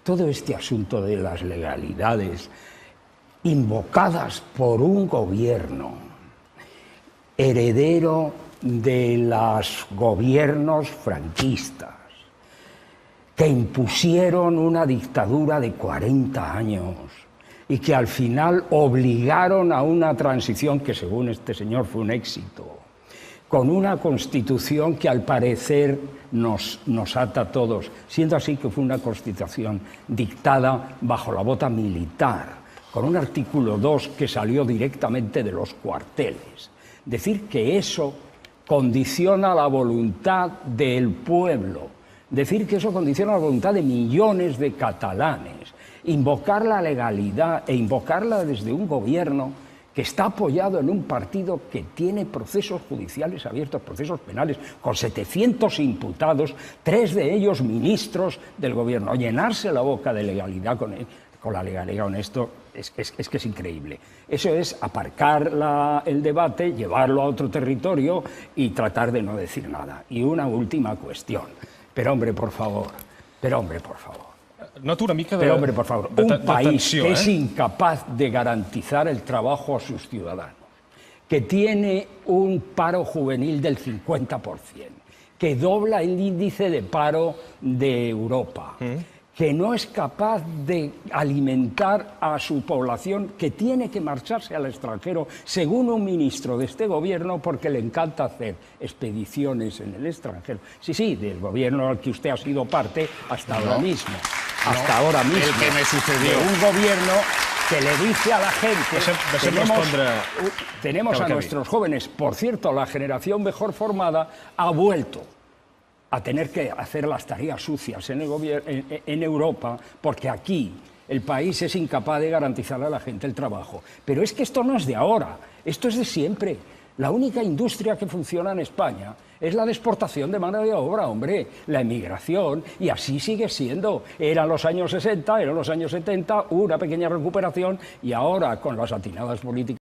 todo este asunto de las legalidades invocadas por un gobierno heredero de los gobiernos franquistas, que impusieron una dictadura de 40 años y que al final obligaron a una transición que, según este señor, fue un éxito, con una constitución que al parecer nos ata a todos, siendo así que fue una constitución dictada bajo la bota militar, con un artículo 2 que salió directamente de los cuarteles. Decir que eso condiciona la voluntad del pueblo, decir que eso condiciona la voluntad de millones de catalanes, invocar la legalidad e invocarla desde un gobierno que está apoyado en un partido que tiene procesos judiciales abiertos, procesos penales, con 700 imputados, 3 de ellos ministros del gobierno. Llenarse la boca de legalidad con la legalidad con esto es que es increíble. Eso es aparcar el debate, llevarlo a otro territorio y tratar de no decir nada. Y una última cuestión. Pero hombre, por favor. Noto una mica de... Pero hombre, por favor, un país tensió, que es incapaz de garantizar el trabajo a sus ciudadanos, que tiene un paro juvenil del 50%, que dobla el índice de paro de Europa, que no es capaz de alimentar a su población, que tiene que marcharse al extranjero, según un ministro de este gobierno, porque le encanta hacer expediciones en el extranjero. Sí, del gobierno al que usted ha sido parte hasta ahora mismo. Hasta ahora mismo. El que me sucedió. De un gobierno que le dice a la gente... Tenemos a nuestros jóvenes, por cierto, la generación mejor formada ha vuelto a tener que hacer las tareas sucias en Europa, porque aquí el país es incapaz de garantizar a la gente el trabajo. Pero es que esto no es de ahora, esto es de siempre. La única industria que funciona en España es la de exportación de mano de obra, hombre, la emigración, y así sigue siendo. Eran los años 60, eran los años 70, una pequeña recuperación, y ahora, con las atinadas políticas